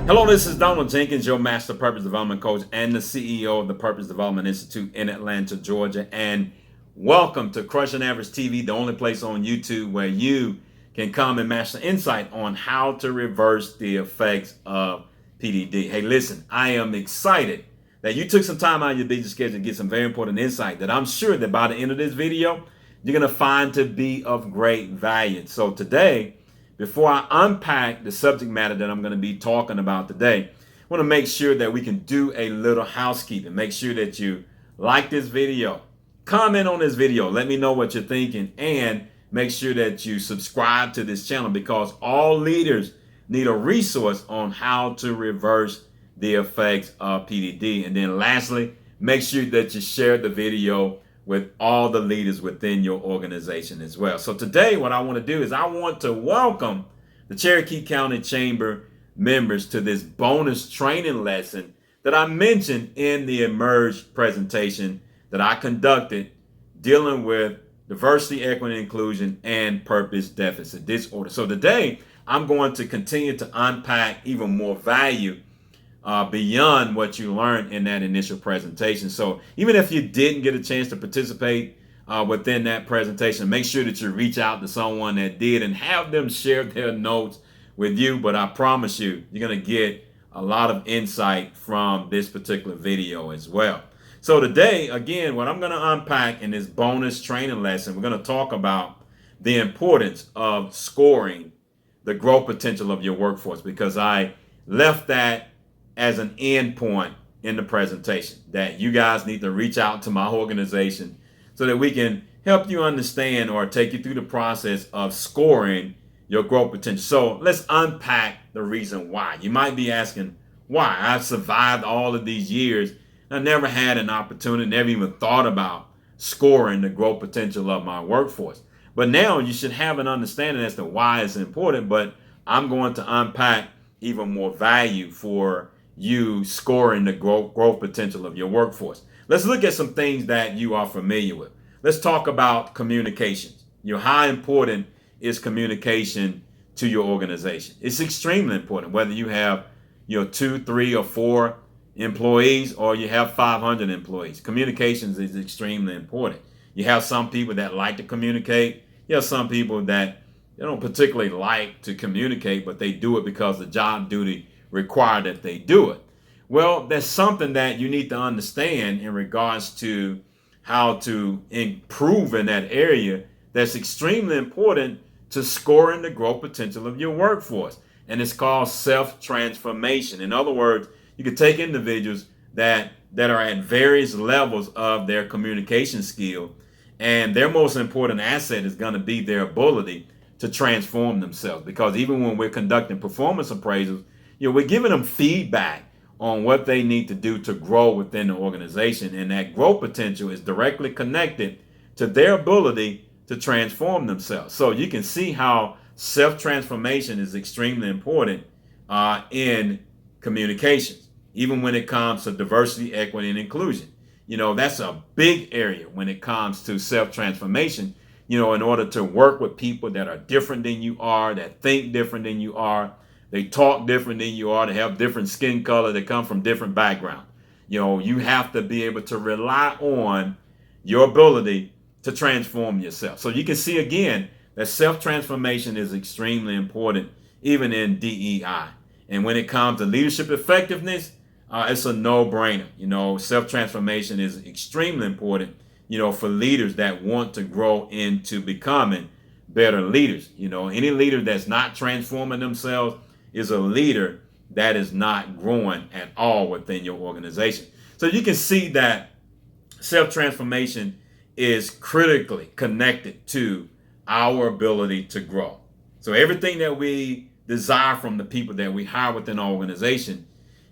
Hello, this is Donald Jenkins, your Master Purpose Development Coach and the CEO of the Purpose Development Institute in Atlanta, Georgia. And welcome to Crushing Average TV, the only place on YouTube where you can come and master insight on how to reverse the effects of PDD. Hey, listen, I am excited that you took some time out of your busy schedule to get some very important insight that I'm sure that by the end of this video, you're going to find to be of great value. So today, before I unpack the subject matter that I'm going to be talking about today, I want to make sure that we can do a little housekeeping. Make sure that you like this video, comment on this video, let me know what you're thinking, and make sure that you subscribe to this channel because all leaders need a resource on how to reverse the effects of PDD. And then lastly, make sure that you share the video with all the leaders within your organization as well. So today what I want to do is I want to welcome the Cherokee County Chamber members to this bonus training lesson that I mentioned in the Emerge presentation that I conducted dealing with diversity, equity, and inclusion, and purpose deficit disorder. So today I'm going to continue to unpack even more value beyond what you learned in that initial presentation. So even if you didn't get a chance to participate within that presentation, make sure that you reach out to someone that did and have them share their notes with you. But I promise you, you're going to get a lot of insight from this particular video as well. So today, again, what I'm going to unpack in this bonus training lesson, we're going to talk about the importance of scoring the growth potential of your workforce, because I left that as an end point in the presentation, that you guys need to reach out to my organization so that we can help you understand or take you through the process of scoring your growth potential. So let's unpack the reason why. You might be asking, why? I've survived all of these years. I never had an opportunity, never even thought about scoring the growth potential of my workforce. But now you should have an understanding as to why it's important, but I'm going to unpack even more value for you scoring the growth potential of your workforce. Let's look at some things that you are familiar with. Let's talk about communications. How important is communication to your organization? It's extremely important, whether you have 2, 3, or 4 employees or you have 500 employees. Communications is extremely important. You have some people that like to communicate. You have some people that they don't particularly like to communicate, but they do it because the job duty require that they do it. Well, that's something that you need to understand in regards to how to improve in that area. That's extremely important to scoring the growth potential of your workforce. And it's called self-transformation. In other words, you can take individuals that are at various levels of their communication skill, and their most important asset is going to be their ability to transform themselves. Because even when we're conducting performance appraisals, we're giving them feedback on what they need to do to grow within the organization. And that growth potential is directly connected to their ability to transform themselves. So you can see how self-transformation is extremely important in communications, even when it comes to diversity, equity, and inclusion. That's a big area when it comes to self-transformation, in order to work with people that are different than you are, that think different than you are, they talk different than you are, they have different skin color, they come from different backgrounds. You have to be able to rely on your ability to transform yourself. So you can see again that self-transformation is extremely important, even in DEI. And when it comes to leadership effectiveness, it's a no-brainer. Self-transformation is extremely important, for leaders that want to grow into becoming better leaders. Any leader that's not transforming themselves is a leader that is not growing at all within your organization. So you can see that self-transformation is critically connected to our ability to grow. So everything that we desire from the people that we hire within our organization,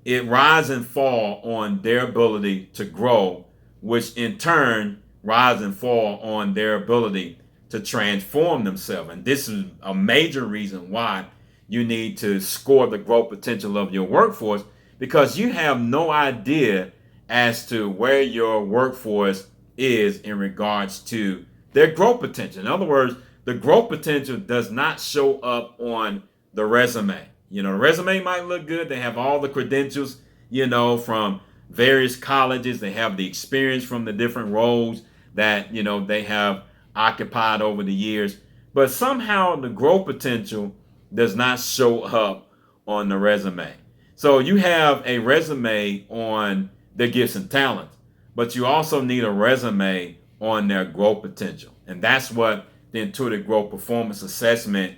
it rise and fall on their ability to grow, which in turn rise and fall on their ability to transform themselves. And this is a major reason why you need to score the growth potential of your workforce, because you have no idea as to where your workforce is in regards to their growth potential. In other words, the growth potential does not show up on the resume. The resume might look good. They have all the credentials, from various colleges. They have the experience from the different roles that, they have occupied over the years. But somehow the growth potential does not show up on the resume. So you have a resume on their gifts and talents, but you also need a resume on their growth potential. And that's what the Intuitive Growth Performance Assessment,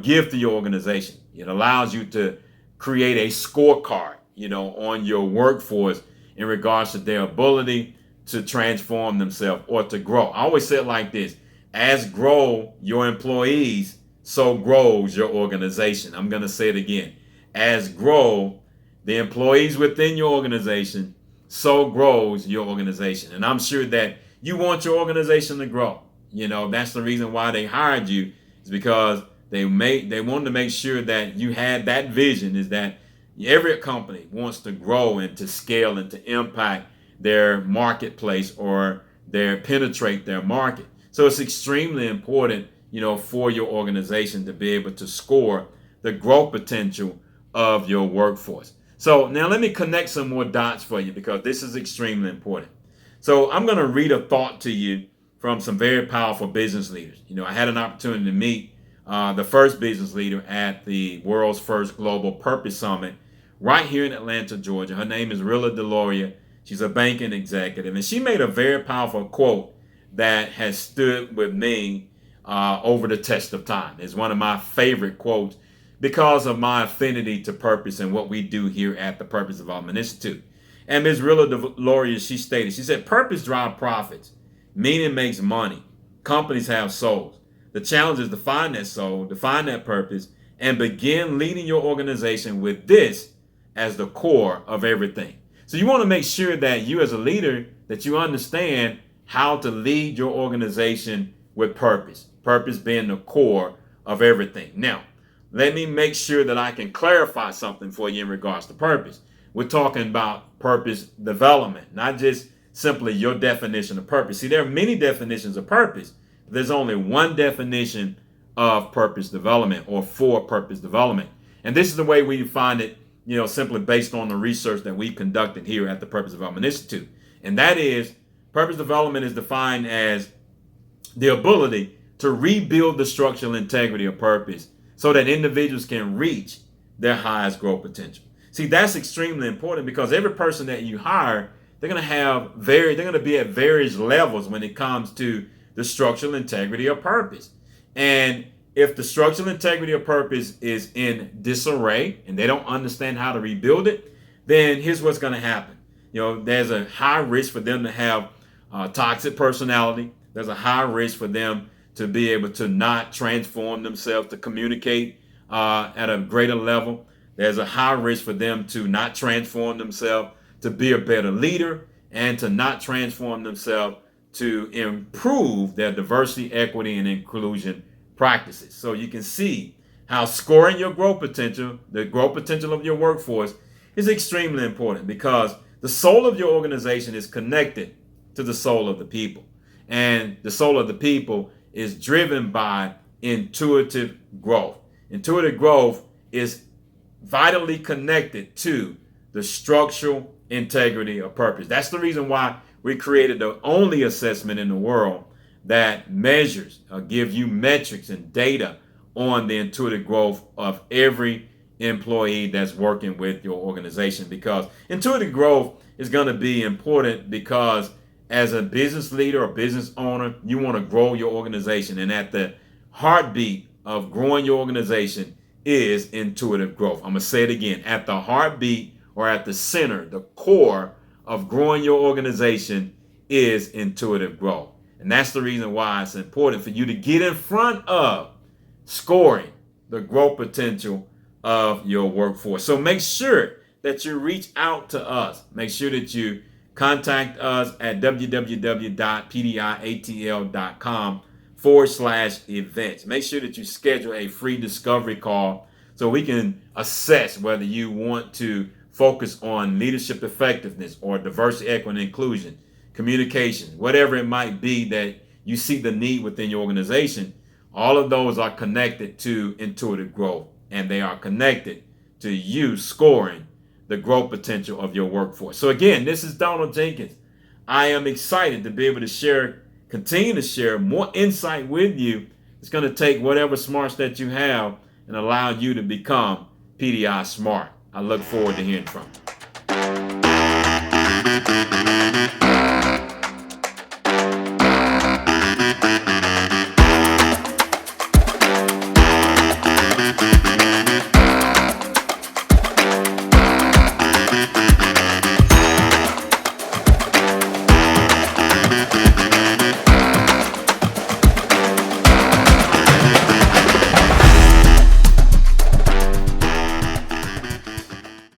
give to your organization. It allows you to create a scorecard, on your workforce in regards to their ability to transform themselves or to grow. I always say it like this: as grow your employees, so grows your organization. I'm going to say it again. As grow the employees within your organization, so grows your organization. And I'm sure that you want your organization to grow. That's the reason why they hired you, is because they wanted to make sure that you had that vision, is that every company wants to grow and to scale and to impact their marketplace or penetrate their market. So it's extremely important, for your organization to be able to score the growth potential of your workforce. So now let me connect some more dots for you, because this is extremely important. So I'm going to read a thought to you from some very powerful business leaders. I had an opportunity to meet the first business leader at the world's first Global Purpose Summit right here in Atlanta, Georgia. Her name is Rilla Deloria. She's a banking executive, and she made a very powerful quote that has stood with me over the test of time. It's one of my favorite quotes because of my affinity to purpose and what we do here at the Purpose Development Institute. And Ms. Rilla Deloria, she said, purpose drives profits. Meaning makes money. Companies have souls. The challenge is to find that soul, to find that purpose, and begin leading your organization with this as the core of everything. So you want to make sure that you as a leader, that you understand how to lead your organization with purpose. Purpose being the core of everything. Now, let me make sure that I can clarify something for you in regards to purpose. We're talking about purpose development, not just simply your definition of purpose. See, there are many definitions of purpose. But there's only one definition of purpose development, or for purpose development. And this is the way we find it, simply based on the research that we've conducted here at the Purpose Development Institute. And that is, purpose development is defined as the ability to rebuild the structural integrity of purpose so that individuals can reach their highest growth potential. See, that's extremely important, because every person that you hire, they're going to be at various levels when it comes to the structural integrity of purpose. And if the structural integrity of purpose is in disarray and they don't understand how to rebuild it, then here's what's going to happen. There's a high risk for them to have toxic personality. There's a high risk for them to be able to not transform themselves, to communicate at a greater level. There's a high risk for them to not transform themselves to be a better leader, and to not transform themselves to improve their diversity, equity, and inclusion practices. So you can see how scoring your growth potential, the growth potential of your workforce, is extremely important, because the soul of your organization is connected to the soul of the people. And the soul of the people is driven by intuitive growth. Intuitive growth is vitally connected to the structural integrity of purpose. That's the reason why we created the only assessment in the world that measures or give you metrics and data on the intuitive growth of every employee that's working with your organization. Because intuitive growth is going to be important, because as a business leader or business owner, you want to grow your organization. And at the heartbeat of growing your organization is intuitive growth. I'm going to say it again. At the heartbeat, or at the center, the core of growing your organization is intuitive growth. And that's the reason why it's important for you to get in front of scoring the growth potential of your workforce. So make sure that you reach out to us. Make sure that you contact us at www.pdiatl.com/events. Make sure that you schedule a free discovery call so we can assess whether you want to focus on leadership effectiveness or diversity, equity, and inclusion, communication, whatever it might be that you see the need within your organization. All of those are connected to intuitive growth, and they are connected to you scoring the growth potential of your workforce. So again, this is Donald Jenkins. I am excited to be able to continue to share more insight with you. It's going to take whatever smarts that you have and allow you to become PDI smart. I look forward to hearing from you.